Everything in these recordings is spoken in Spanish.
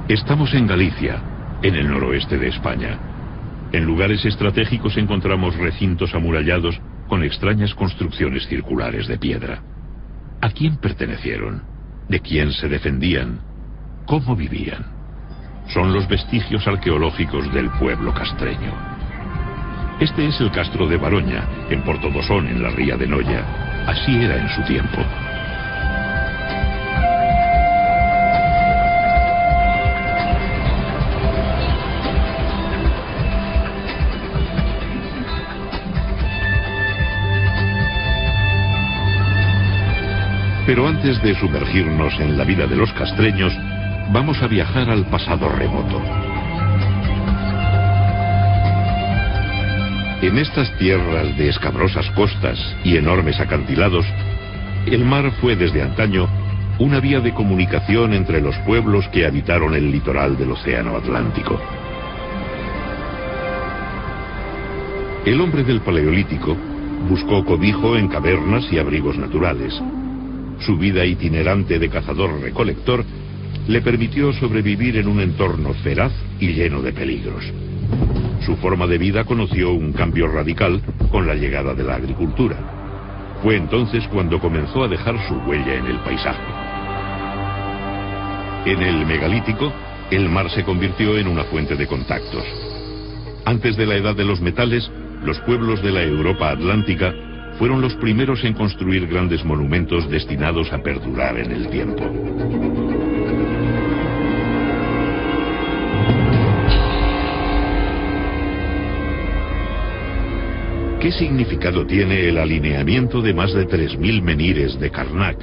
Estamos en Galicia, en el noroeste de España. En lugares estratégicos encontramos recintos amurallados con extrañas construcciones circulares de piedra. ¿A quién pertenecieron? ¿De quién se defendían? ¿Cómo vivían? Son los vestigios arqueológicos del pueblo castreño. Este es el castro de Baroña, en Portobosón, en la ría de Noya. Así era en su tiempo. Pero antes de sumergirnos en la vida de los castreños, vamos a viajar al pasado remoto. En estas tierras de escabrosas costas y enormes acantilados, el mar fue desde antaño una vía de comunicación entre los pueblos que habitaron el litoral del Océano Atlántico. El hombre del Paleolítico buscó cobijo en cavernas y abrigos naturales. Su vida itinerante de cazador-recolector le permitió sobrevivir en un entorno feraz y lleno de peligros. Su forma de vida conoció un cambio radical con la llegada de la agricultura. Fue entonces cuando comenzó a dejar su huella en el paisaje. En el megalítico, el mar se convirtió en una fuente de contactos. Antes de la edad de los metales, los pueblos de la Europa atlántica fueron los primeros en construir grandes monumentos destinados a perdurar en el tiempo. ¿Qué significado tiene el alineamiento de más de 3000 menhires de Karnak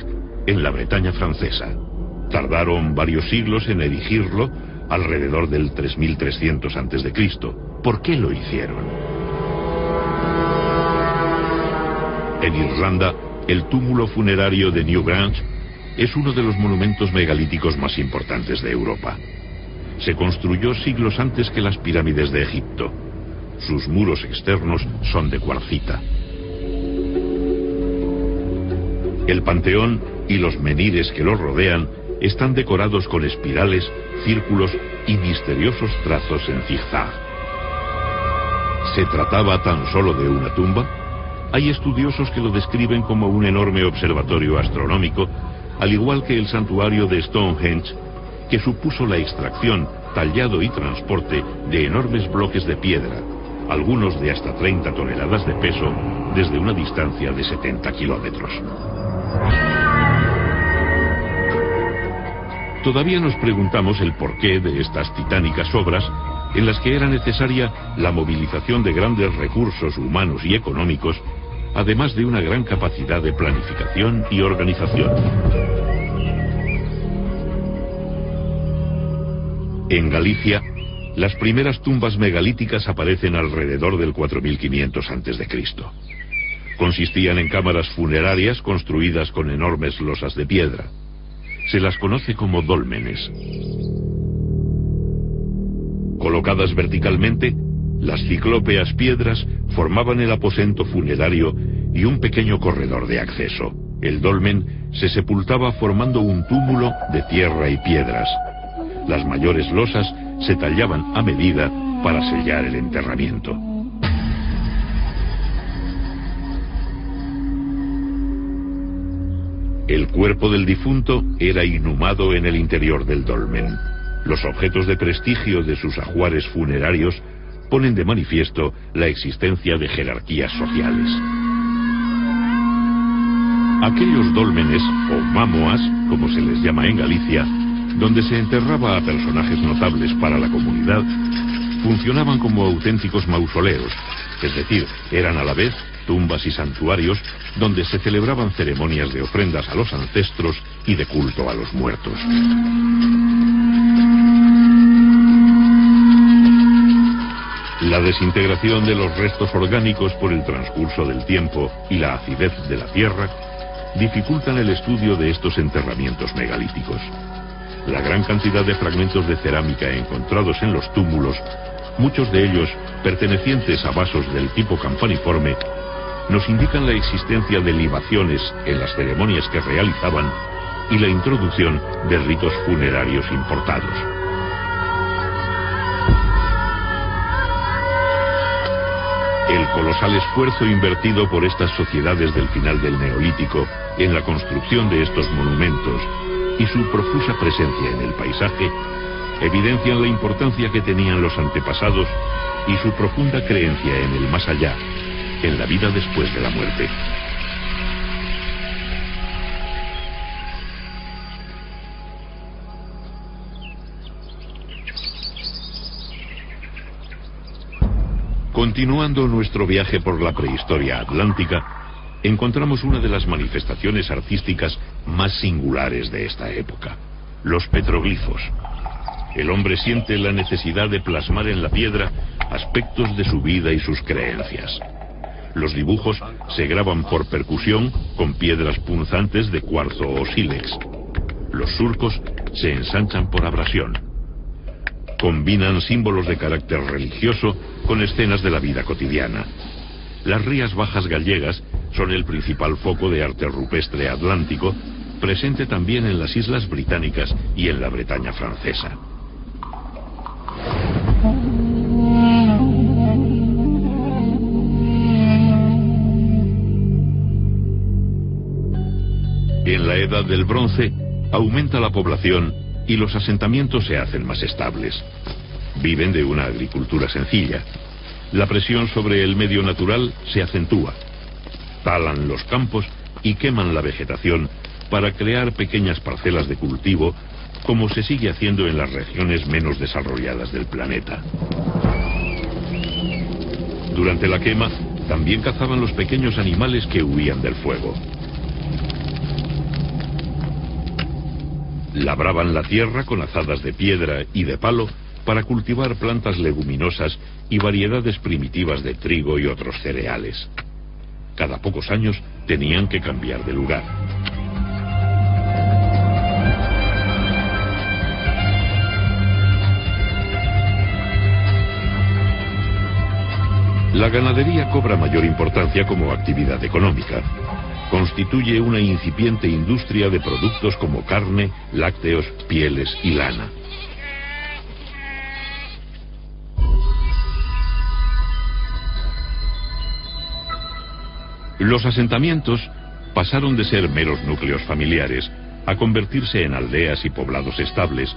en la Bretaña francesa? Tardaron varios siglos en erigirlo, alrededor del 3300 a.C. ¿Por qué lo hicieron? En Irlanda, el túmulo funerario de Newgrange es uno de los monumentos megalíticos más importantes de Europa. Se construyó siglos antes que las pirámides de Egipto. Sus muros externos son de cuarcita. El panteón y los menhires que lo rodean están decorados con espirales, círculos y misteriosos trazos en zigzag. ¿Se trataba tan solo de una tumba? Hay estudiosos que lo describen como un enorme observatorio astronómico, al igual que el santuario de Stonehenge, que supuso la extracción, tallado y transporte de enormes bloques de piedra, algunos de hasta 30 toneladas de peso, desde una distancia de 70 kilómetros. Todavía nos preguntamos el porqué de estas titánicas obras, en las que era necesaria la movilización de grandes recursos humanos y económicos, además de una gran capacidad de planificación y organización. En Galicia, las primeras tumbas megalíticas aparecen alrededor del 4500 a.C. Consistían en cámaras funerarias construidas con enormes losas de piedra. Se las conoce como dólmenes. Colocadas verticalmente, las ciclópeas piedras formaban el aposento funerario y un pequeño corredor de acceso. El dolmen se sepultaba formando un túmulo de tierra y piedras. Las mayores losas se tallaban a medida para sellar el enterramiento. El cuerpo del difunto era inhumado en el interior del dolmen. Los objetos de prestigio de sus ajuares funerarios ponen de manifiesto la existencia de jerarquías sociales. Aquellos dólmenes, o mámoas, como se les llama en Galicia, donde se enterraba a personajes notables para la comunidad, funcionaban como auténticos mausoleos, es decir, eran a la vez tumbas y santuarios donde se celebraban ceremonias de ofrendas a los ancestros y de culto a los muertos. La desintegración de los restos orgánicos por el transcurso del tiempo y la acidez de la tierra dificultan el estudio de estos enterramientos megalíticos. La gran cantidad de fragmentos de cerámica encontrados en los túmulos, muchos de ellos pertenecientes a vasos del tipo campaniforme, nos indican la existencia de libaciones en las ceremonias que realizaban y la introducción de ritos funerarios importados. El colosal esfuerzo invertido por estas sociedades del final del Neolítico en la construcción de estos monumentos y su profusa presencia en el paisaje evidencian la importancia que tenían los antepasados y su profunda creencia en el más allá, en la vida después de la muerte. Continuando nuestro viaje por la prehistoria atlántica, encontramos una de las manifestaciones artísticas más singulares de esta época: los petroglifos. El hombre siente la necesidad de plasmar en la piedra aspectos de su vida y sus creencias. Los dibujos se graban por percusión con piedras punzantes de cuarzo o sílex. Los surcos se ensanchan por abrasión. Combinan símbolos de carácter religioso con escenas de la vida cotidiana. Las Rías Bajas gallegas son el principal foco de arte rupestre atlántico, presente también en las Islas Británicas y en la Bretaña francesa. En la Edad del Bronce aumenta la población y los asentamientos se hacen más estables. Viven de una agricultura sencilla. La presión sobre el medio natural se acentúa. Talan los campos y queman la vegetación para crear pequeñas parcelas de cultivo, como se sigue haciendo en las regiones menos desarrolladas del planeta. Durante la quema, también cazaban los pequeños animales que huían del fuego. Labraban la tierra con azadas de piedra y de palo para cultivar plantas leguminosas y variedades primitivas de trigo y otros cereales. Cada pocos años tenían que cambiar de lugar. La ganadería cobra mayor importancia como actividad económica. Constituye una incipiente industria de productos como carne, lácteos, pieles y lana. Los asentamientos pasaron de ser meros núcleos familiares a convertirse en aldeas y poblados estables,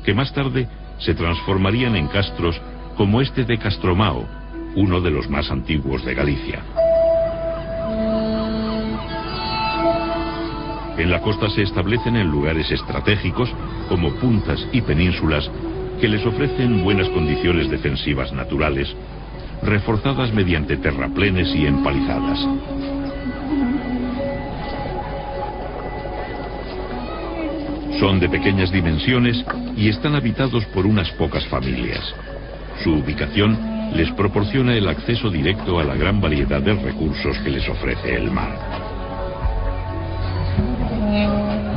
que más tarde se transformarían en castros como este de Castromao, uno de los más antiguos de Galicia. En la costa se establecen en lugares estratégicos como puntas y penínsulas que les ofrecen buenas condiciones defensivas naturales, reforzadas mediante terraplenes y empalizadas. Son de pequeñas dimensiones y están habitados por unas pocas familias. Su ubicación les proporciona el acceso directo a la gran variedad de recursos que les ofrece el mar.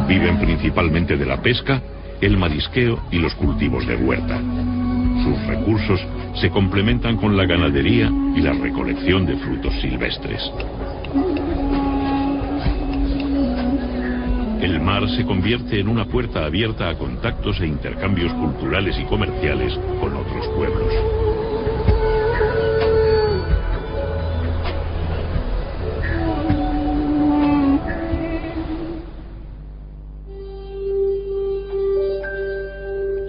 Viven principalmente de la pesca, el marisqueo y los cultivos de huerta. Sus recursos se complementan con la ganadería y la recolección de frutos silvestres. El mar se convierte en una puerta abierta a contactos e intercambios culturales y comerciales con otros pueblos.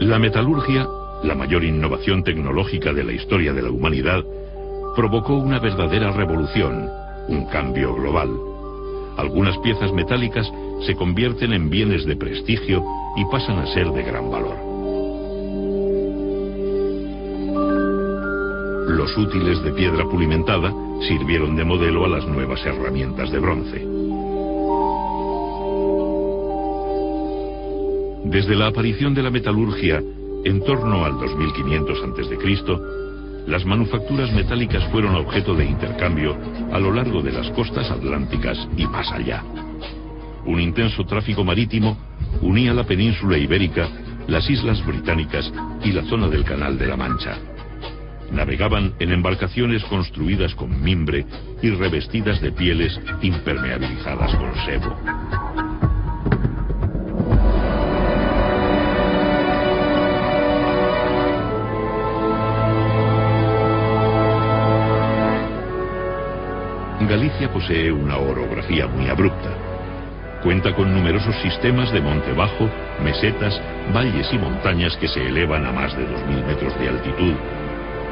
La metalurgia, la mayor innovación tecnológica de la historia de la humanidad, provocó una verdadera revolución, un cambio global. Algunas piezas metálicas se convierten en bienes de prestigio y pasan a ser de gran valor. Los útiles de piedra pulimentada sirvieron de modelo a las nuevas herramientas de bronce. Desde la aparición de la metalurgia, en torno al 2500 a.C., las manufacturas metálicas fueron objeto de intercambio a lo largo de las costas atlánticas y más allá. Un intenso tráfico marítimo unía la península ibérica, las islas británicas y la zona del Canal de la Mancha. Navegaban en embarcaciones construidas con mimbre y revestidas de pieles impermeabilizadas con sebo. Galicia posee una orografía muy abrupta. Cuenta con numerosos sistemas de monte bajo, mesetas, valles y montañas que se elevan a más de 2000 metros de altitud,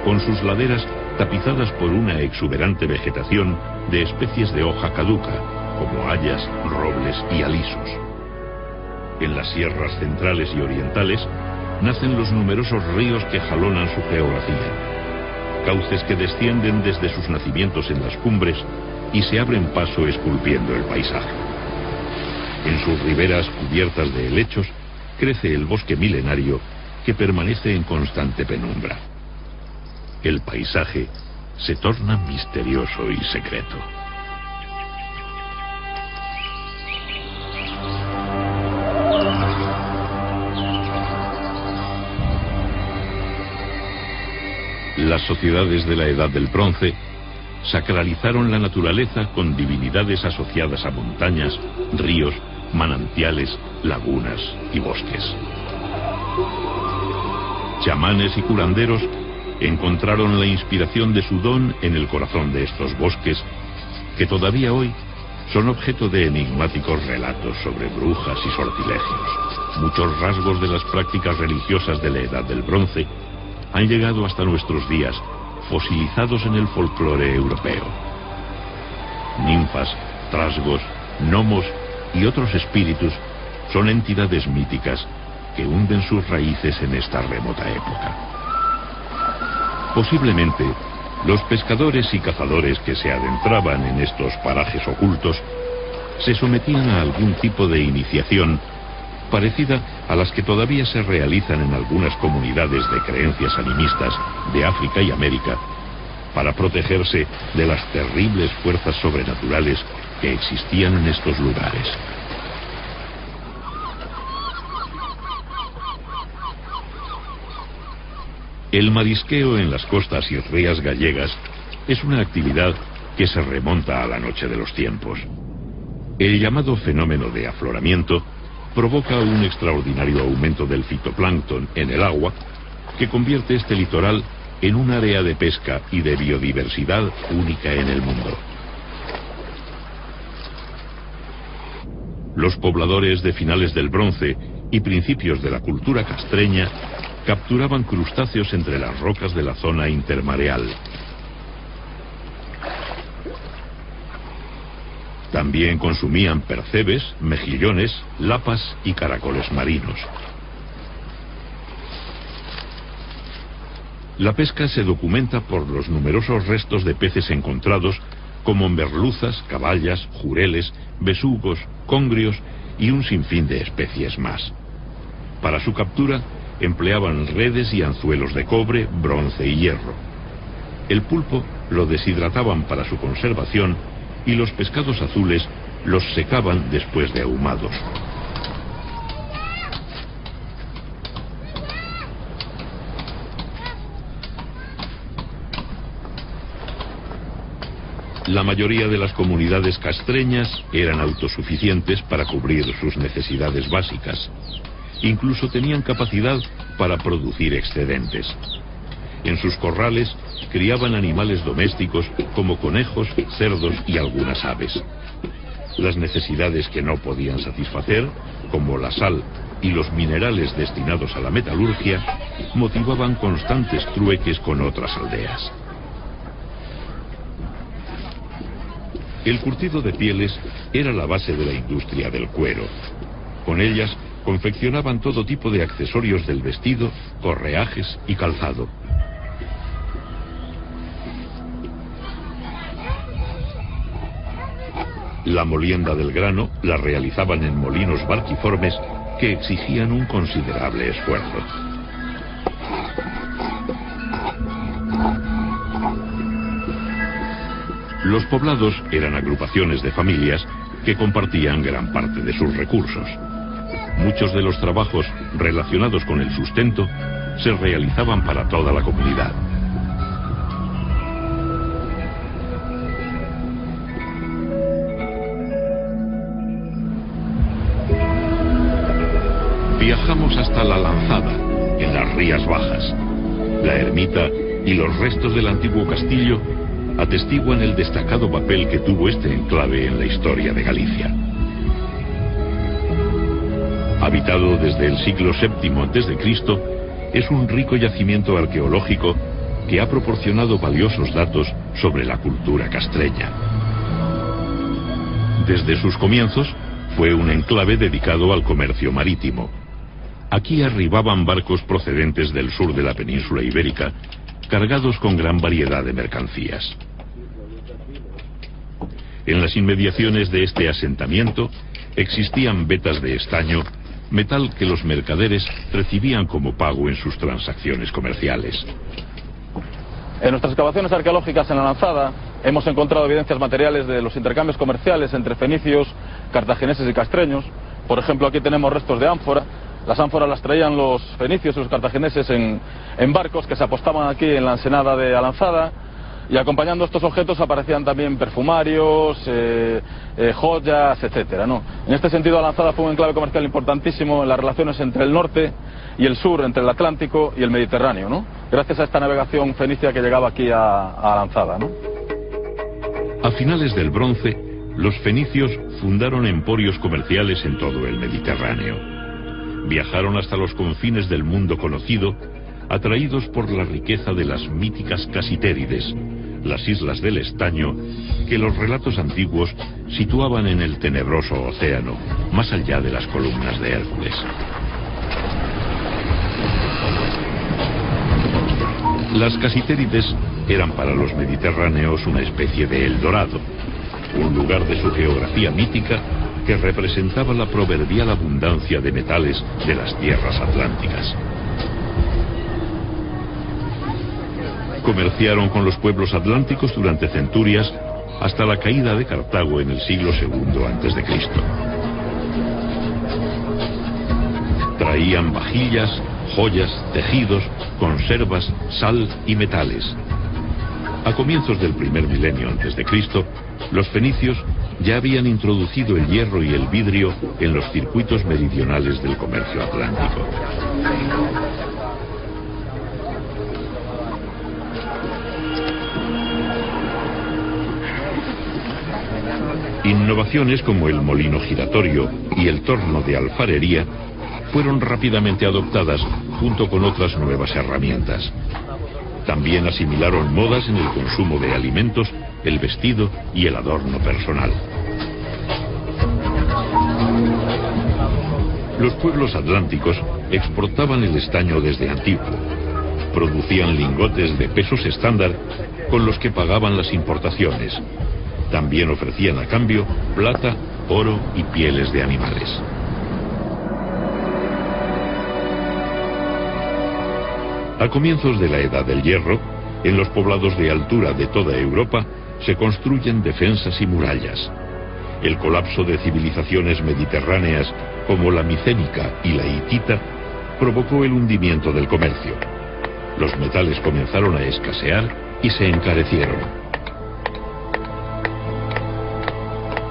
con sus laderas tapizadas por una exuberante vegetación de especies de hoja caduca, como hayas, robles y alisos. En las sierras centrales y orientales nacen los numerosos ríos que jalonan su geografía, cauces que descienden desde sus nacimientos en las cumbres y se abren paso esculpiendo el paisaje. En sus riberas cubiertas de helechos crece el bosque milenario que permanece en constante penumbra. El paisaje se torna misterioso y secreto. Las sociedades de la Edad del Bronce sacralizaron la naturaleza con divinidades asociadas a montañas, ríos, manantiales, lagunas y bosques. Chamanes y curanderos encontraron la inspiración de su don en el corazón de estos bosques, que todavía hoy son objeto de enigmáticos relatos sobre brujas y sortilegios. Muchos rasgos de las prácticas religiosas de la Edad del Bronce han llegado hasta nuestros días, fosilizados en el folclore europeo. Ninfas, trasgos, gnomos y otros espíritus son entidades míticas que hunden sus raíces en esta remota época. Posiblemente, los pescadores y cazadores que se adentraban en estos parajes ocultos se sometían a algún tipo de iniciación parecida a las que todavía se realizan en algunas comunidades de creencias animistas de África y América, para protegerse de las terribles fuerzas sobrenaturales que existían en estos lugares. El marisqueo en las costas y rías gallegas es una actividad que se remonta a la noche de los tiempos. El llamado fenómeno de afloramiento provoca un extraordinario aumento del fitoplancton en el agua, que convierte este litoral en un área de pesca y de biodiversidad única en el mundo. Los pobladores de finales del Bronce y principios de la cultura castreña capturaban crustáceos entre las rocas de la zona intermareal. También consumían percebes, mejillones, lapas y caracoles marinos. La pesca se documenta por los numerosos restos de peces encontrados, como merluzas, caballas, jureles, besugos, congrios y un sinfín de especies más. Para su captura empleaban redes y anzuelos de cobre, bronce y hierro. El pulpo lo deshidrataban para su conservación y los pescados azules los secaban después de ahumados. La mayoría de las comunidades castreñas eran autosuficientes para cubrir sus necesidades básicas. Incluso tenían capacidad para producir excedentes. En sus corrales criaban animales domésticos como conejos, cerdos y algunas aves. Las necesidades que no podían satisfacer, como la sal y los minerales destinados a la metalurgia, motivaban constantes trueques con otras aldeas. El curtido de pieles era la base de la industria del cuero. Con ellas confeccionaban todo tipo de accesorios del vestido, correajes y calzado. La molienda del grano la realizaban en molinos barquiformes que exigían un considerable esfuerzo. Los poblados eran agrupaciones de familias que compartían gran parte de sus recursos. Muchos de los trabajos relacionados con el sustento se realizaban para toda la comunidad. Viajamos hasta La Lanzada, en las Rías Bajas. La ermita y los restos del antiguo castillo atestiguan el destacado papel que tuvo este enclave en la historia de Galicia. Habitado desde el siglo VII a.C., es un rico yacimiento arqueológico que ha proporcionado valiosos datos sobre la cultura castreña. Desde sus comienzos, fue un enclave dedicado al comercio marítimo. Aquí arribaban barcos procedentes del sur de la península ibérica, cargados con gran variedad de mercancías. En las inmediaciones de este asentamiento existían vetas de estaño, metal que los mercaderes recibían como pago en sus transacciones comerciales. En nuestras excavaciones arqueológicas en la Lanzada hemos encontrado evidencias materiales de los intercambios comerciales entre fenicios, cartagineses y castreños. Por ejemplo, aquí tenemos restos de ánfora. Las ánforas las traían los fenicios y los cartagineses en barcos que se apostaban aquí en la ensenada de Alanzada, y acompañando estos objetos aparecían también perfumarios, joyas, etcétera, ¿no? En este sentido, Alanzada fue un enclave comercial importantísimo en las relaciones entre el norte y el sur, entre el Atlántico y el Mediterráneo, ¿no? Gracias a esta navegación fenicia que llegaba aquí a Alanzada, ¿no? A finales del Bronce, los fenicios fundaron emporios comerciales en todo el Mediterráneo. Viajaron hasta los confines del mundo conocido, atraídos por la riqueza de las míticas Casitérides, las islas del estaño, que los relatos antiguos situaban en el tenebroso océano, más allá de las columnas de Hércules. Las Casitérides eran para los mediterráneos una especie de Eldorado, un lugar de su geografía mítica que representaba la proverbial abundancia de metales de las tierras atlánticas. Comerciaron con los pueblos atlánticos durante centurias hasta la caída de Cartago en el siglo II a.C. Traían vajillas, joyas, tejidos, conservas, sal y metales. A comienzos del primer milenio a.C., los fenicios ya habían introducido el hierro y el vidrio en los circuitos meridionales del comercio atlántico. Innovaciones como el molino giratorio y el torno de alfarería fueron rápidamente adoptadas junto con otras nuevas herramientas. También asimilaron modas en el consumo de alimentos, el vestido y el adorno personal. Los pueblos atlánticos exportaban el estaño desde antiguo. Producían lingotes de pesos estándar con los que pagaban las importaciones. También ofrecían a cambio plata, oro y pieles de animales. A comienzos de la Edad del Hierro, en los poblados de altura de toda Europa, se construyen defensas y murallas. El colapso de civilizaciones mediterráneas como la micénica y la hitita provocó el hundimiento del comercio. Los metales comenzaron a escasear y se encarecieron.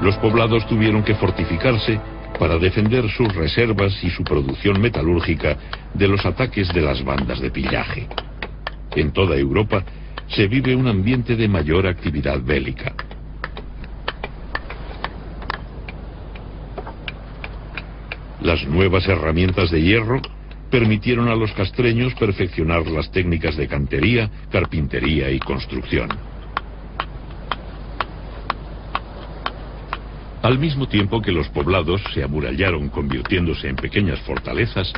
Los poblados tuvieron que fortificarse para defender sus reservas y su producción metalúrgica de los ataques de las bandas de pillaje. En toda Europa se vive un ambiente de mayor actividad bélica. Las nuevas herramientas de hierro permitieron a los castreños perfeccionar las técnicas de cantería, carpintería y construcción. Al mismo tiempo que los poblados se amurallaron convirtiéndose en pequeñas fortalezas,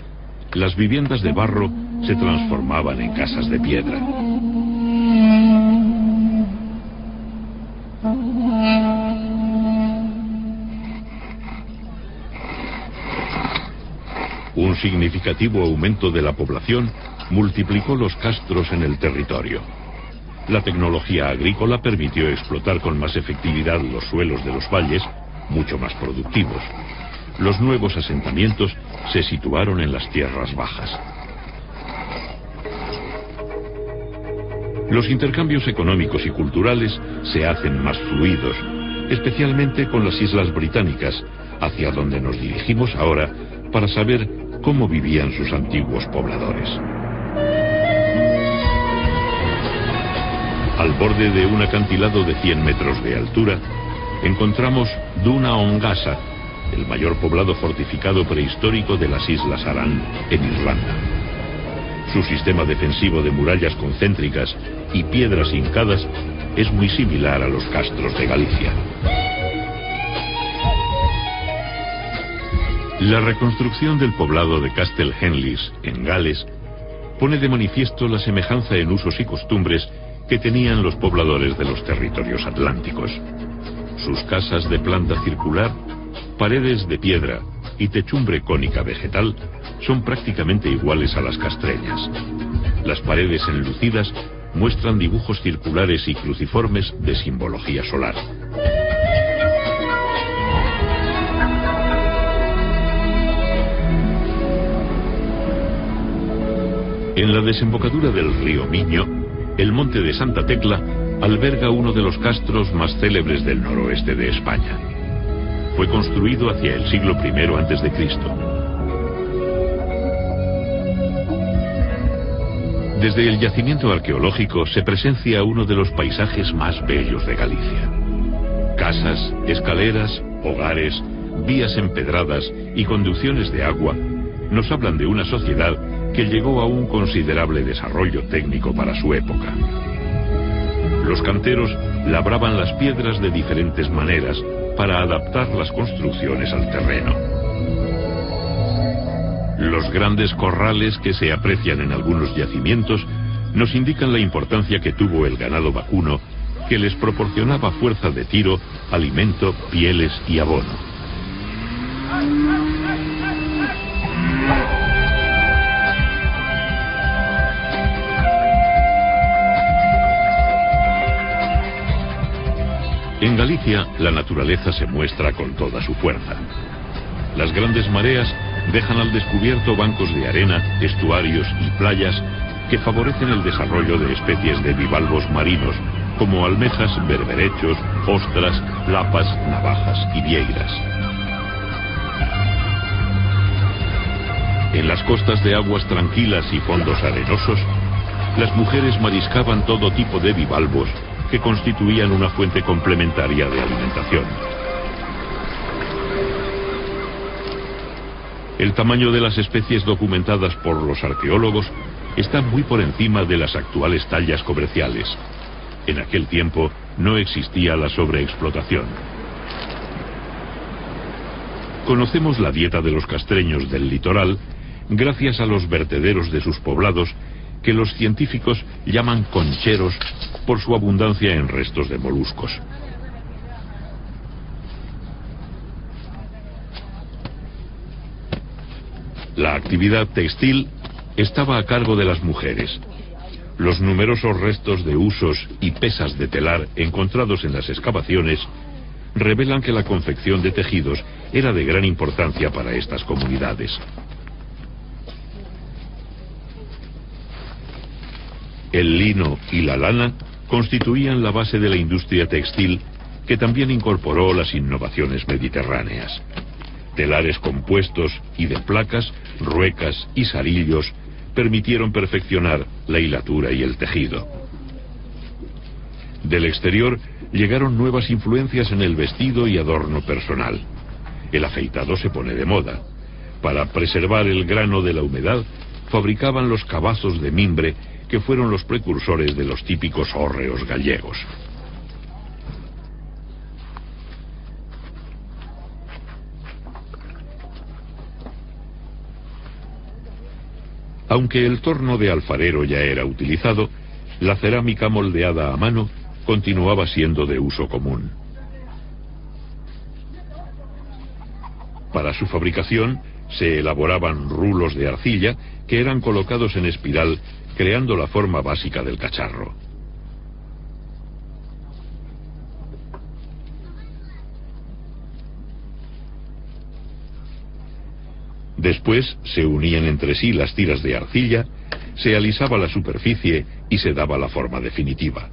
las viviendas de barro se transformaban en casas de piedra. Un significativo aumento de la población multiplicó los castros en el territorio. La tecnología agrícola permitió explotar con más efectividad los suelos de los valles, mucho más productivos. Los nuevos asentamientos se situaron en las tierras bajas. Los intercambios económicos y culturales se hacen más fluidos, especialmente con las islas británicas, hacia donde nos dirigimos ahora para saber cómo vivían sus antiguos pobladores. Al borde de un acantilado de 100 metros de altura, encontramos Duna Ongasa, el mayor poblado fortificado prehistórico de las Islas Aran, en Irlanda. Su sistema defensivo de murallas concéntricas y piedras hincadas es muy similar a los castros de Galicia. La reconstrucción del poblado de Castle Henleys, en Gales, pone de manifiesto la semejanza en usos y costumbres que tenían los pobladores de los territorios atlánticos. Sus casas de planta circular, paredes de piedra y techumbre cónica vegetal son prácticamente iguales a las castreñas. Las paredes enlucidas muestran dibujos circulares y cruciformes de simbología solar. En la desembocadura del río Miño, el monte de Santa Tecla alberga uno de los castros más célebres del noroeste de España. Fue construido hacia el siglo I a.C. Desde el yacimiento arqueológico se presencia uno de los paisajes más bellos de Galicia. Casas, escaleras, hogares, vías empedradas y conducciones de agua nos hablan de una sociedad que llegó a un considerable desarrollo técnico para su época. Los canteros labraban las piedras de diferentes maneras para adaptar las construcciones al terreno. Los grandes corrales que se aprecian en algunos yacimientos nos indican la importancia que tuvo el ganado vacuno, que les proporcionaba fuerza de tiro, alimento, pieles y abono. En Galicia, la naturaleza se muestra con toda su fuerza. Las grandes mareas dejan al descubierto bancos de arena, estuarios y playas que favorecen el desarrollo de especies de bivalvos marinos, como almejas, berberechos, ostras, lapas, navajas y vieiras. En las costas de aguas tranquilas y fondos arenosos, las mujeres mariscaban todo tipo de bivalvos que constituían una fuente complementaria de alimentación. El tamaño de las especies documentadas por los arqueólogos está muy por encima de las actuales tallas comerciales. En aquel tiempo no existía la sobreexplotación. Conocemos la dieta de los castreños del litoral gracias a los vertederos de sus poblados, que los científicos llaman concheros por su abundancia en restos de moluscos. La actividad textil estaba a cargo de las mujeres. Los numerosos restos de husos y pesas de telar encontrados en las excavaciones revelan que la confección de tejidos era de gran importancia para estas comunidades. El lino y la lana constituían la base de la industria textil, que también incorporó las innovaciones mediterráneas. Telares compuestos y de placas, ruecas y sarillos permitieron perfeccionar la hilatura y el tejido. Del exterior llegaron nuevas influencias en el vestido y adorno personal. El afeitado se pone de moda. Para preservar el grano de la humedad, fabricaban los cabazos de mimbre, que fueron los precursores de los típicos hórreos gallegos. Aunque el torno de alfarero ya era utilizado, la cerámica moldeada a mano continuaba siendo de uso común. Para su fabricación se elaboraban rulos de arcilla que eran colocados en espiral, creando la forma básica del cacharro. Después se unían entre sí las tiras de arcilla, se alisaba la superficie y se daba la forma definitiva.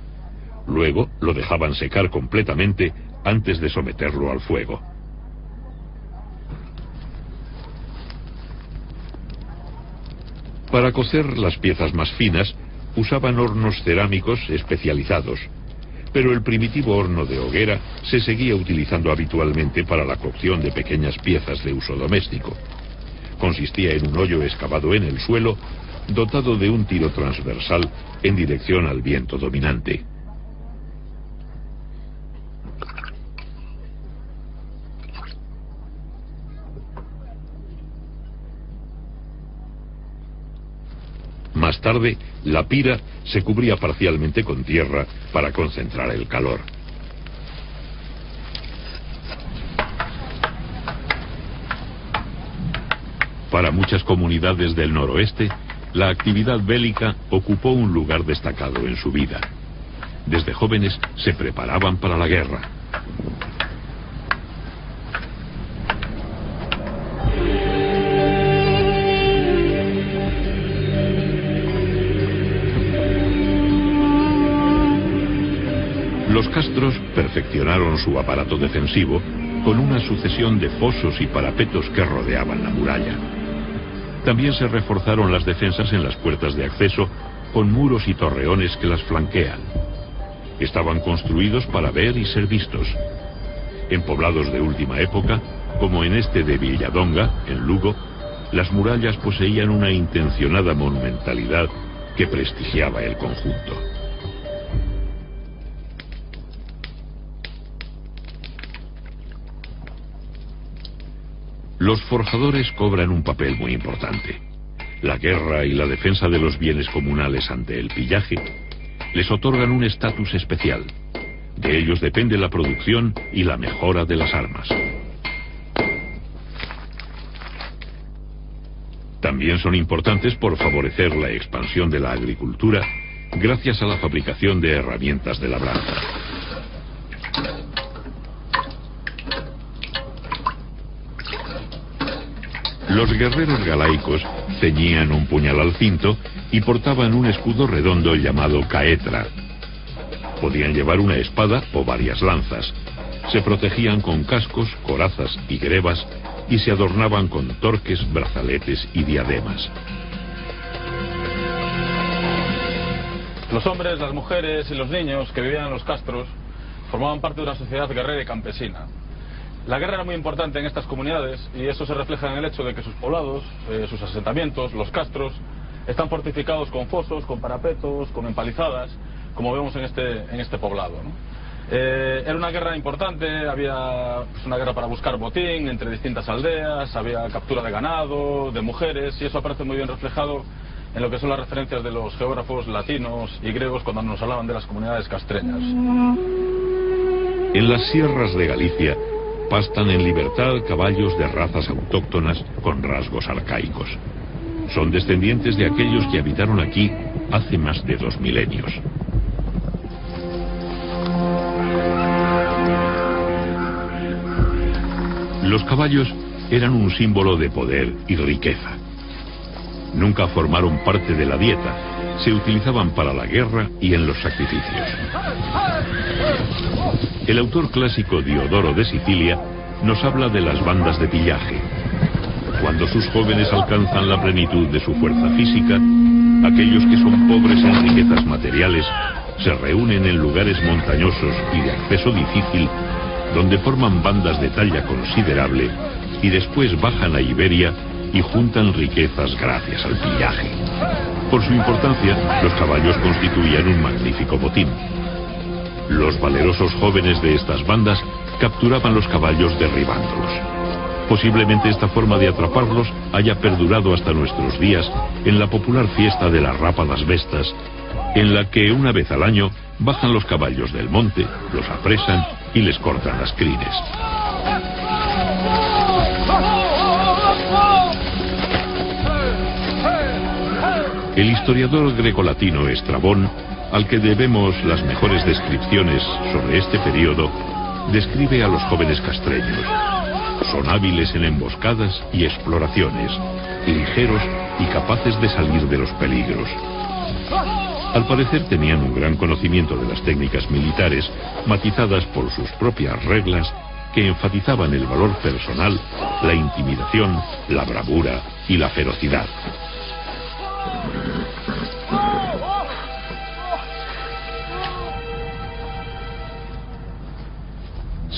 Luego lo dejaban secar completamente antes de someterlo al fuego. Para cocer las piezas más finas, usaban hornos cerámicos especializados, pero el primitivo horno de hoguera se seguía utilizando habitualmente para la cocción de pequeñas piezas de uso doméstico. Consistía en un hoyo excavado en el suelo, dotado de un tiro transversal en dirección al viento dominante. Más tarde, la pira se cubría parcialmente con tierra para concentrar el calor. Para muchas comunidades del noroeste, la actividad bélica ocupó un lugar destacado en su vida. Desde jóvenes se preparaban para la guerra. Los castros perfeccionaron su aparato defensivo con una sucesión de fosos y parapetos que rodeaban la muralla. También se reforzaron las defensas en las puertas de acceso con muros y torreones que las flanquean. Estaban construidos para ver y ser vistos. En poblados de última época, como en este de Villadonga, en Lugo, las murallas poseían una intencionada monumentalidad que prestigiaba el conjunto. Los forjadores cobran un papel muy importante. La guerra y la defensa de los bienes comunales ante el pillaje les otorgan un estatus especial. De ellos depende la producción y la mejora de las armas. También son importantes por favorecer la expansión de la agricultura gracias a la fabricación de herramientas de labranza. Los guerreros galaicos ceñían un puñal al cinto y portaban un escudo redondo llamado caetra. Podían llevar una espada o varias lanzas. Se protegían con cascos, corazas y grebas y se adornaban con torques, brazaletes y diademas. Los hombres, las mujeres y los niños que vivían en los castros formaban parte de una sociedad guerrera y campesina. La guerra era muy importante en estas comunidades y eso se refleja en el hecho de que sus poblados, sus asentamientos, los castros, están fortificados con fosos, con parapetos, con empalizadas, como vemos en este poblado, ¿no? Era una guerra importante, había una guerra para buscar botín entre distintas aldeas, había captura de ganado, de mujeres, y eso aparece muy bien reflejado en lo que son las referencias de los geógrafos latinos y griegos cuando nos hablaban de las comunidades castreñas. En las sierras de Galicia pastan en libertad caballos de razas autóctonas con rasgos arcaicos. Son descendientes de aquellos que habitaron aquí hace más de 2 milenios. Los caballos eran un símbolo de poder y riqueza. Nunca formaron parte de la dieta, se utilizaban para la guerra y en los sacrificios. El autor clásico Diodoro de Sicilia nos habla de las bandas de pillaje. Cuando sus jóvenes alcanzan la plenitud de su fuerza física, aquellos que son pobres en riquezas materiales se reúnen en lugares montañosos y de acceso difícil, donde forman bandas de talla considerable y después bajan a Iberia y juntan riquezas gracias al pillaje. Por su importancia, los caballos constituían un magnífico botín. Los valerosos jóvenes de estas bandas capturaban los caballos derribándolos. Posiblemente esta forma de atraparlos haya perdurado hasta nuestros días en la popular fiesta de las rápadas bestas, en la que una vez al año bajan los caballos del monte, los apresan y les cortan las crines. El historiador grecolatino Estrabón, al que debemos las mejores descripciones sobre este periodo, describe a los jóvenes castreños. Son hábiles en emboscadas y exploraciones, ligeros y capaces de salir de los peligros. Al parecer tenían un gran conocimiento de las técnicas militares, matizadas por sus propias reglas, que enfatizaban el valor personal, la intimidación, la bravura y la ferocidad.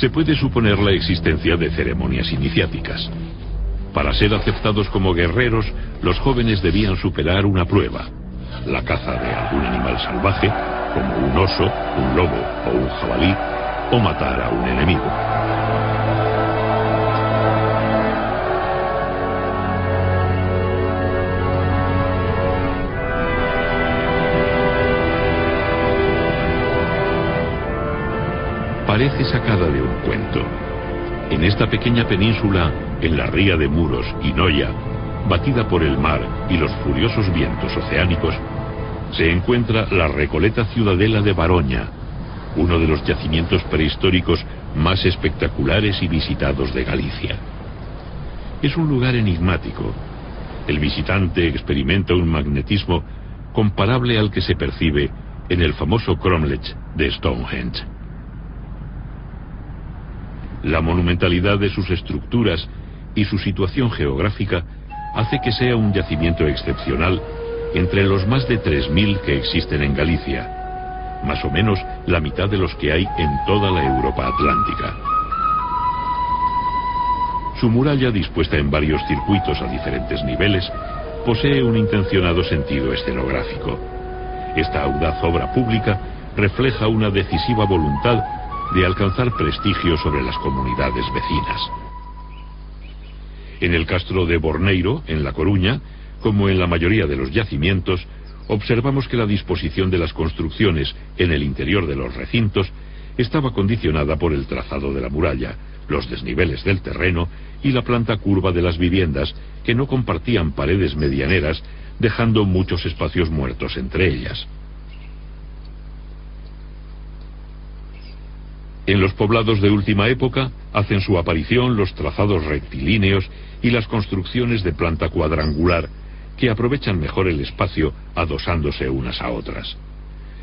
se puede suponer la existencia de ceremonias iniciáticas. Para ser aceptados como guerreros, los jóvenes debían superar una prueba: la caza de algún animal salvaje, como un oso, un lobo o un jabalí, o matar a un enemigo. Parece sacada de un cuento. En esta pequeña península, en la ría de Muros y Noia, batida por el mar y los furiosos vientos oceánicos, se encuentra la Recoleta Ciudadela de Baroña, uno de los yacimientos prehistóricos más espectaculares y visitados de Galicia. Es un lugar enigmático. El visitante experimenta un magnetismo comparable al que se percibe en el famoso cromlech de Stonehenge. La monumentalidad de sus estructuras y su situación geográfica hace que sea un yacimiento excepcional entre los más de 3.000 que existen en Galicia, más o menos la mitad de los que hay en toda la Europa atlántica. Su muralla, dispuesta en varios circuitos a diferentes niveles, posee un intencionado sentido escenográfico. Esta audaz obra pública refleja una decisiva voluntad de alcanzar prestigio sobre las comunidades vecinas. En el castro de Borneiro, en La Coruña, como en la mayoría de los yacimientos, observamos que la disposición de las construcciones en el interior de los recintos estaba condicionada por el trazado de la muralla, los desniveles del terreno y la planta curva de las viviendas, que no compartían paredes medianeras, dejando muchos espacios muertos entre ellas. En los poblados de última época hacen su aparición los trazados rectilíneos y las construcciones de planta cuadrangular, que aprovechan mejor el espacio adosándose unas a otras.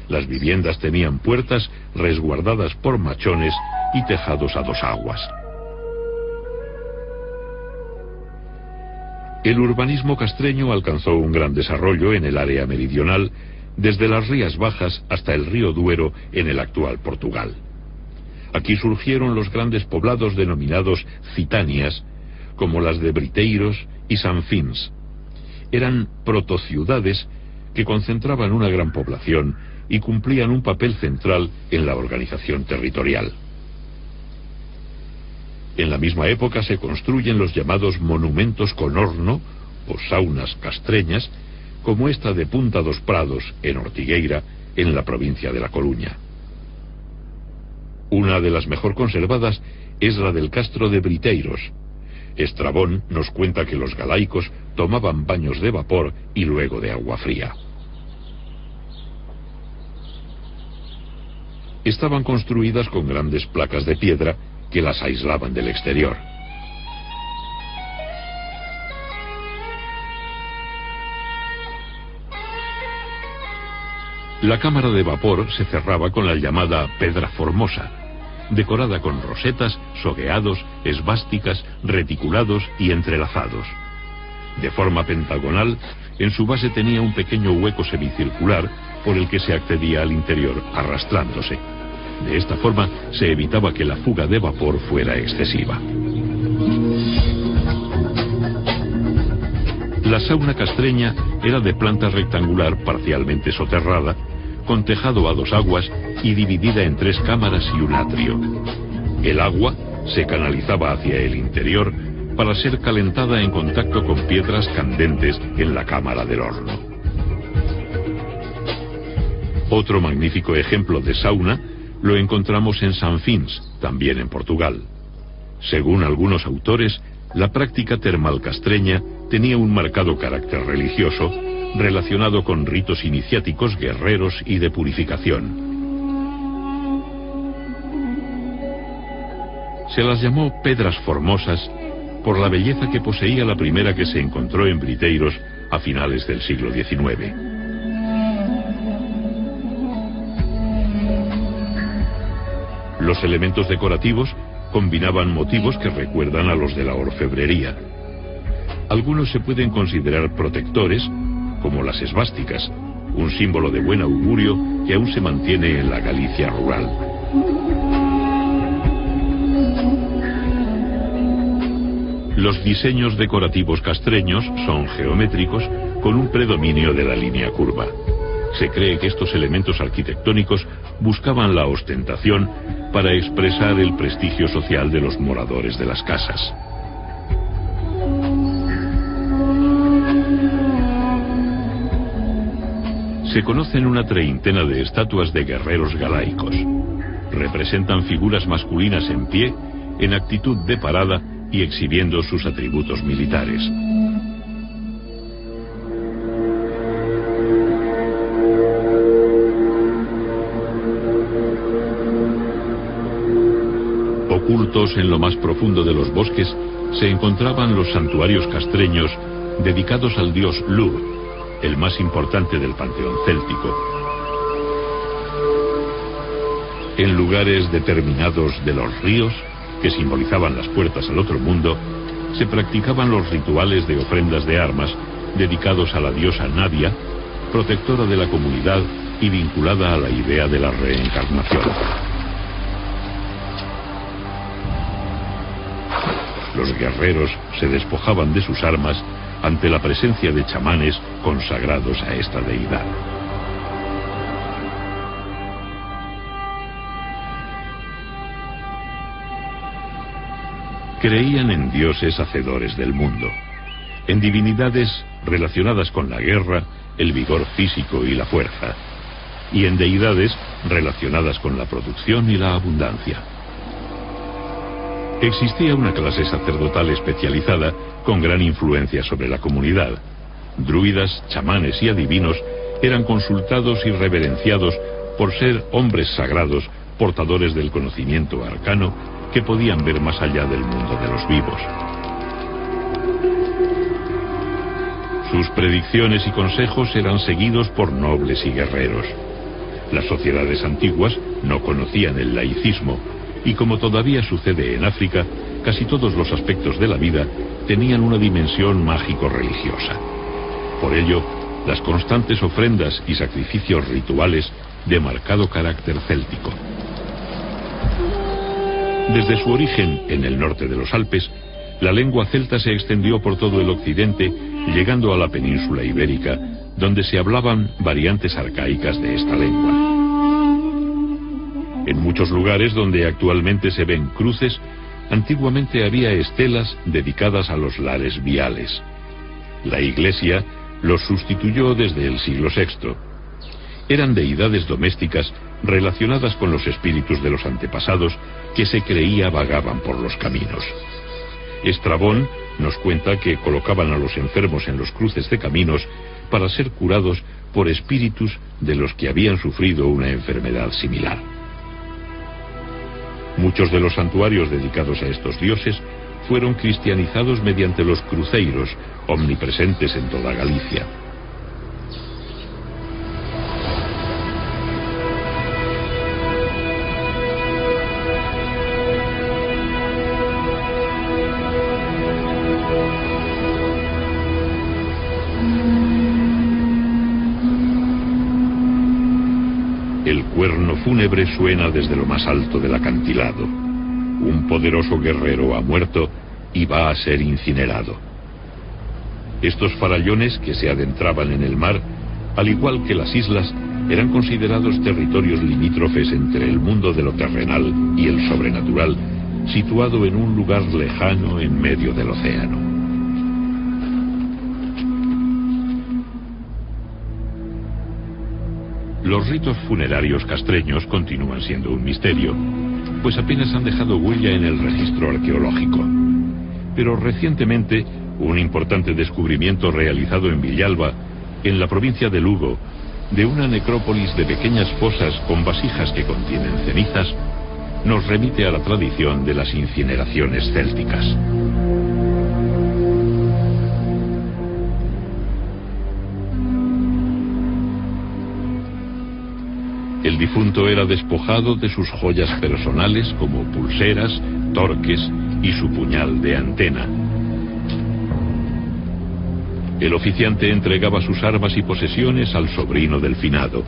Las viviendas tenían puertas resguardadas por machones y tejados a dos aguas. El urbanismo castreño alcanzó un gran desarrollo en el área meridional, desde las Rías Bajas hasta el río Duero en el actual Portugal. Aquí surgieron los grandes poblados denominados citanias, como las de Briteiros y Sanfins. Eran protociudades que concentraban una gran población y cumplían un papel central en la organización territorial. En la misma época se construyen los llamados monumentos con horno o saunas castreñas, como esta de Punta dos Prados, en Ortigueira, en la provincia de La Coruña. Una de las mejor conservadas es la del castro de Briteiros. Estrabón nos cuenta que los galaicos tomaban baños de vapor y luego de agua fría. Estaban construidas con grandes placas de piedra que las aislaban del exterior. La cámara de vapor se cerraba con la llamada pedra formosa, decorada con rosetas, sogueados, esvásticas, reticulados y entrelazados. De forma pentagonal, en su base tenía un pequeño hueco semicircular por el que se accedía al interior arrastrándose. De esta forma se evitaba que la fuga de vapor fuera excesiva. La sauna castreña era de planta rectangular parcialmente soterrada, con tejado a dos aguas y dividida en 3 cámaras y un atrio. El agua se canalizaba hacia el interior para ser calentada en contacto con piedras candentes en la cámara del horno. Otro magnífico ejemplo de sauna lo encontramos en Sanfins, también en Portugal. Según algunos autores, la práctica termal castreña tenía un marcado carácter religioso, relacionado con ritos iniciáticos guerreros y de purificación. Se las llamó Pedras Formosas por la belleza que poseía la primera que se encontró en Briteiros a finales del siglo XIX. Los elementos decorativos combinaban motivos que recuerdan a los de la orfebrería. Algunos se pueden considerar protectores, como las esvásticas, un símbolo de buen augurio que aún se mantiene en la Galicia rural. Los diseños decorativos castreños son geométricos con un predominio de la línea curva. Se cree que estos elementos arquitectónicos buscaban la ostentación para expresar el prestigio social de los moradores de las casas. Se conocen una treintena de estatuas de guerreros galaicos. Representan figuras masculinas en pie, en actitud de parada y exhibiendo sus atributos militares. Ocultos en lo más profundo de los bosques se encontraban los santuarios castreños dedicados al dios Lugh, el más importante del panteón céltico. En lugares determinados de los ríos, que simbolizaban las puertas al otro mundo, se practicaban los rituales de ofrendas de armas dedicados a la diosa Nadia, protectora de la comunidad y vinculada a la idea de la reencarnación. Los guerreros se despojaban de sus armas ante la presencia de chamanes consagrados a esta deidad. Creían en dioses hacedores del mundo, en divinidades relacionadas con la guerra, el vigor físico y la fuerza, y en deidades relacionadas con la producción y la abundancia. Existía una clase sacerdotal especializada con gran influencia sobre la comunidad. Druidas, chamanes y adivinos eran consultados y reverenciados por ser hombres sagrados, portadores del conocimiento arcano, que podían ver más allá del mundo de los vivos. Sus predicciones y consejos eran seguidos por nobles y guerreros. Las sociedades antiguas no conocían el laicismo, y como todavía sucede en África, casi todos los aspectos de la vida tenían una dimensión mágico-religiosa. Por ello, las constantes ofrendas y sacrificios rituales de marcado carácter céltico. Desde su origen en el norte de los Alpes, la lengua celta se extendió por todo el occidente, llegando a la península ibérica, donde se hablaban variantes arcaicas de esta lengua. En muchos lugares donde actualmente se ven cruces, antiguamente había estelas dedicadas a los lares viales. La Iglesia los sustituyó desde el siglo VI. Eran deidades domésticas relacionadas con los espíritus de los antepasados que se creía vagaban por los caminos. Estrabón nos cuenta que colocaban a los enfermos en los cruces de caminos para ser curados por espíritus de los que habían sufrido una enfermedad similar. Muchos de los santuarios dedicados a estos dioses fueron cristianizados mediante los cruceiros, omnipresentes en toda Galicia. El cuerno fúnebre suena desde lo más alto del acantilado. Un poderoso guerrero ha muerto y va a ser incinerado. Estos farallones que se adentraban en el mar, al igual que las islas, eran considerados territorios limítrofes entre el mundo de lo terrenal y el sobrenatural, situado en un lugar lejano en medio del océano. Los ritos funerarios castreños continúan siendo un misterio, pues apenas han dejado huella en el registro arqueológico. Pero recientemente, un importante descubrimiento realizado en Villalba, en la provincia de Lugo, de una necrópolis de pequeñas fosas con vasijas que contienen cenizas, nos remite a la tradición de las incineraciones célticas. El difunto era despojado de sus joyas personales como pulseras, torques y su puñal de antena. El oficiante entregaba sus armas y posesiones al sobrino del finado.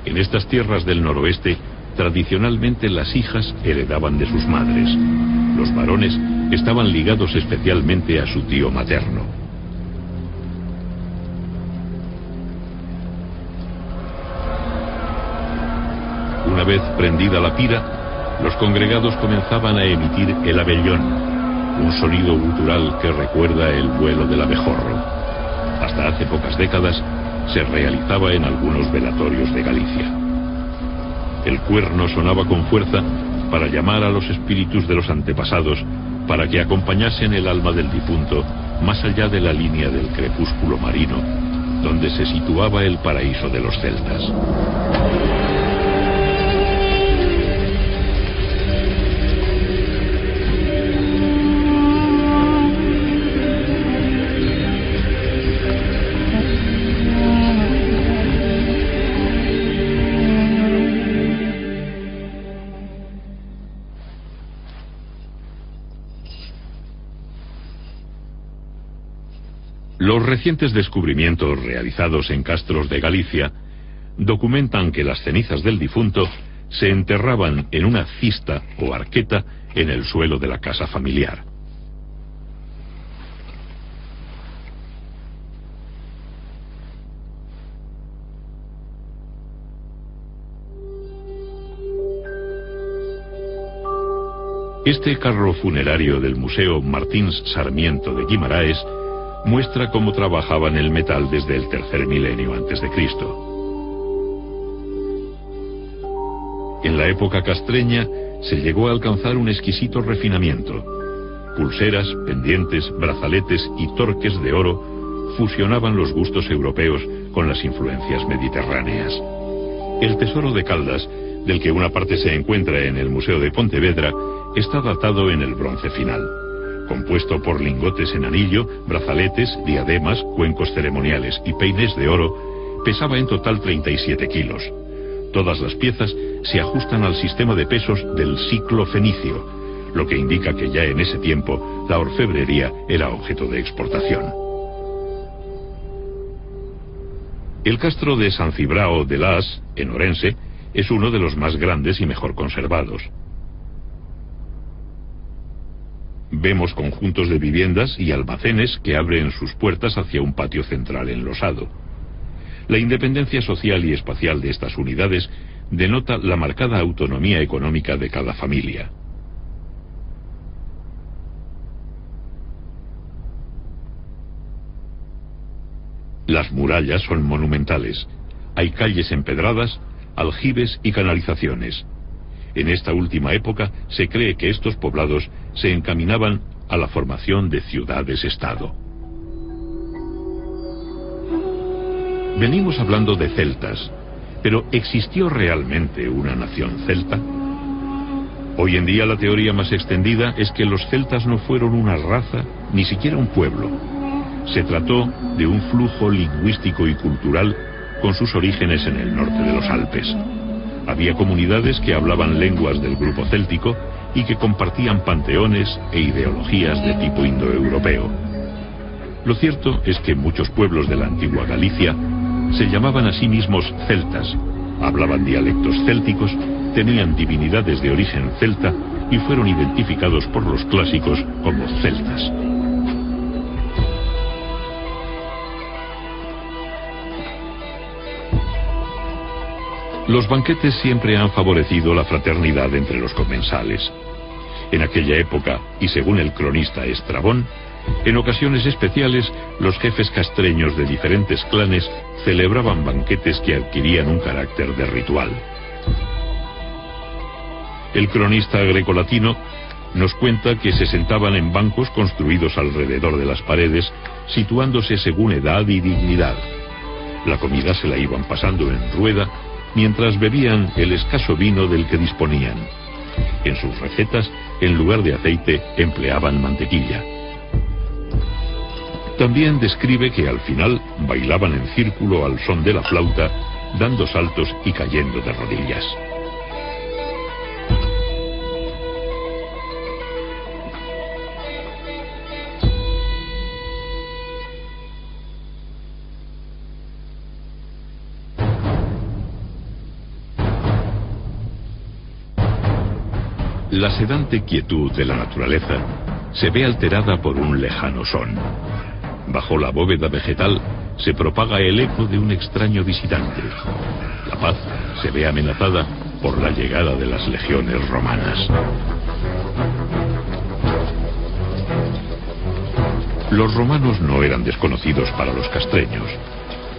En estas tierras del noroeste Tradicionalmente las hijas heredaban de sus madres. Los varones estaban ligados especialmente a su tío materno. Una vez prendida la pira, los congregados comenzaban a emitir el abellón, un sonido gutural que recuerda el vuelo del abejorro. Hasta hace pocas décadas se realizaba en algunos velatorios de Galicia. El cuerno sonaba con fuerza para llamar a los espíritus de los antepasados para que acompañasen el alma del difunto más allá de la línea del crepúsculo marino, donde se situaba el paraíso de los celtas. Los recientes descubrimientos realizados en castros de Galicia documentan que las cenizas del difunto se enterraban en una cista o arqueta en el suelo de la casa familiar. Este carro funerario del Museo Martins Sarmiento de Guimaraes muestra cómo trabajaban el metal desde el tercer milenio antes de Cristo. En la época castreña se llegó a alcanzar un exquisito refinamiento. Pulseras, pendientes, brazaletes y torques de oro fusionaban los gustos europeos con las influencias mediterráneas. El tesoro de Caldas, del que una parte se encuentra en el Museo de Pontevedra, está datado en el bronce final, compuesto por lingotes en anillo, brazaletes, diademas, cuencos ceremoniales y peines de oro. Pesaba en total 37 kilos. Todas las piezas se ajustan al sistema de pesos del ciclo fenicio, lo que indica que ya en ese tiempo la orfebrería era objeto de exportación. El castro de San Cibrao de Las, en Orense, es uno de los más grandes y mejor conservados. Vemos conjuntos de viviendas y almacenes que abren sus puertas hacia un patio central enlosado. La independencia social y espacial de estas unidades denota la marcada autonomía económica de cada familia. Las murallas son monumentales. Hay calles empedradas, aljibes y canalizaciones. En esta última época se cree que estos poblados se encaminaban a la formación de ciudades-estado. Venimos hablando de celtas, pero ¿existió realmente una nación celta? Hoy en día la teoría más extendida es que los celtas no fueron una raza, ni siquiera un pueblo. Se trató de un flujo lingüístico y cultural con sus orígenes en el norte de los Alpes. Había comunidades que hablaban lenguas del grupo céltico y que compartían panteones e ideologías de tipo indoeuropeo. Lo cierto es que muchos pueblos de la antigua Galicia se llamaban a sí mismos celtas, hablaban dialectos célticos, tenían divinidades de origen celta y fueron identificados por los clásicos como celtas. Los banquetes siempre han favorecido la fraternidad entre los comensales. En aquella época, y según el cronista Estrabón, en ocasiones especiales, los jefes castreños de diferentes clanes celebraban banquetes que adquirían un carácter de ritual. El cronista grecolatino nos cuenta que se sentaban en bancos construidos alrededor de las paredes, situándose según edad y dignidad. La comida se la iban pasando en rueda, mientras bebían el escaso vino del que disponían. En sus recetas, en lugar de aceite, empleaban mantequilla. También describe que al final bailaban en círculo al son de la flauta, dando saltos y cayendo de rodillas. La sedante quietud de la naturaleza se ve alterada por un lejano son. Bajo la bóveda vegetal se propaga el eco de un extraño visitante. La paz se ve amenazada por la llegada de las legiones romanas. Los romanos no eran desconocidos para los castreños.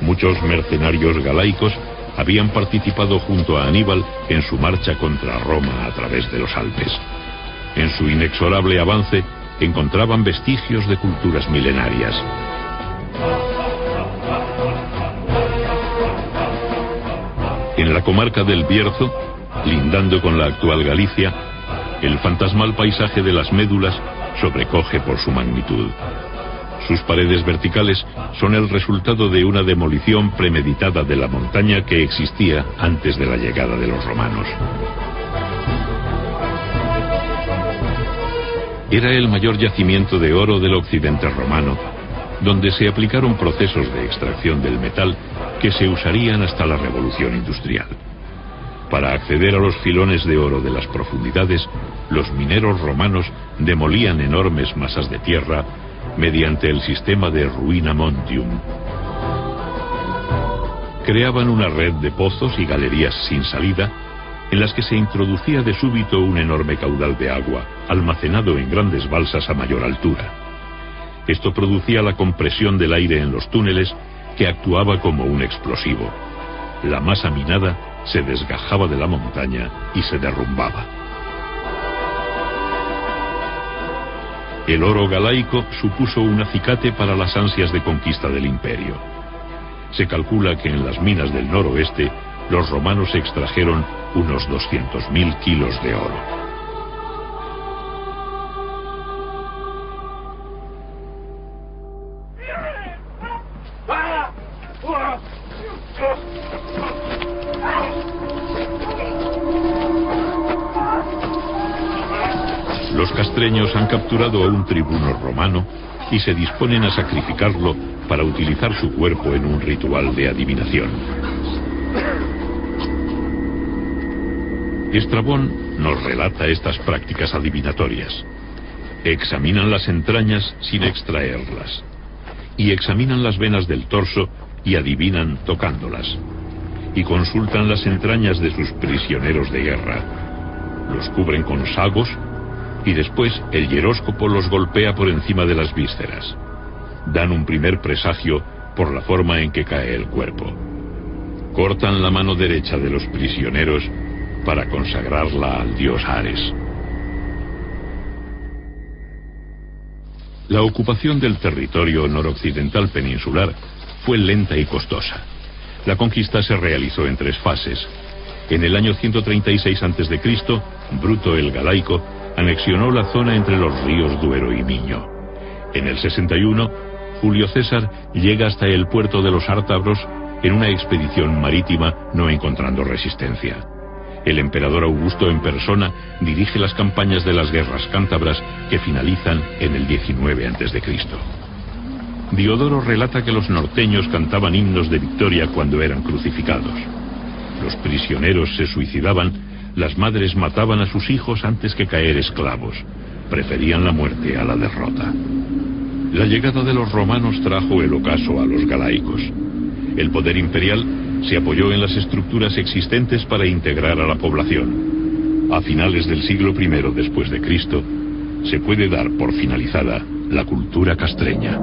Muchos mercenarios galaicos habían participado junto a Aníbal en su marcha contra Roma a través de los Alpes. En su inexorable avance encontraban vestigios de culturas milenarias. En la comarca del Bierzo, lindando con la actual Galicia, el fantasmal paisaje de las Médulas sobrecoge por su magnitud. Sus paredes verticales son el resultado de una demolición premeditada de la montaña que existía antes de la llegada de los romanos. Era el mayor yacimiento de oro del occidente romano, donde se aplicaron procesos de extracción del metal que se usarían hasta la revolución industrial. Para acceder a los filones de oro de las profundidades, los mineros romanos demolían enormes masas de tierra mediante el sistema de ruina montium. Creaban una red de pozos y galerías sin salida, en las que se introducía de súbito un enorme caudal de agua, almacenado en grandes balsas a mayor altura. Esto producía la compresión del aire en los túneles, que actuaba como un explosivo. La masa minada se desgajaba de la montaña y se derrumbaba. El oro galaico supuso un acicate para las ansias de conquista del imperio. Se calcula que en las minas del noroeste los romanos extrajeron unos 200.000 kilos de oro. Los castreños han capturado a un tribuno romano y se disponen a sacrificarlo para utilizar su cuerpo en un ritual de adivinación. Estrabón nos relata estas prácticas adivinatorias. Examinan las entrañas sin extraerlas, y examinan las venas del torso y adivinan tocándolas, y consultan las entrañas de sus prisioneros de guerra. Los cubren con sagos y después el hieróscopo los golpea por encima de las vísceras. Dan un primer presagio por la forma en que cae el cuerpo. Cortan la mano derecha de los prisioneros para consagrarla al dios Ares. La ocupación del territorio noroccidental peninsular fue lenta y costosa. La conquista se realizó en 3 fases. En el año 136 a.C., Bruto el Galaico anexionó la zona entre los ríos Duero y Miño. En el 61, Julio César llega hasta el puerto de los Ártabros en una expedición marítima, no encontrando resistencia. El emperador Augusto en persona dirige las campañas de las guerras cántabras, que finalizan en el 19 a.C. Diodoro relata que los norteños cantaban himnos de victoria cuando eran crucificados. Los prisioneros se suicidaban. Las madres mataban a sus hijos antes que caer esclavos. Preferían la muerte a la derrota. La llegada de los romanos trajo el ocaso a los galaicos. El poder imperial se apoyó en las estructuras existentes para integrar a la población. A finales del siglo I después de Cristo, se puede dar por finalizada la cultura castreña.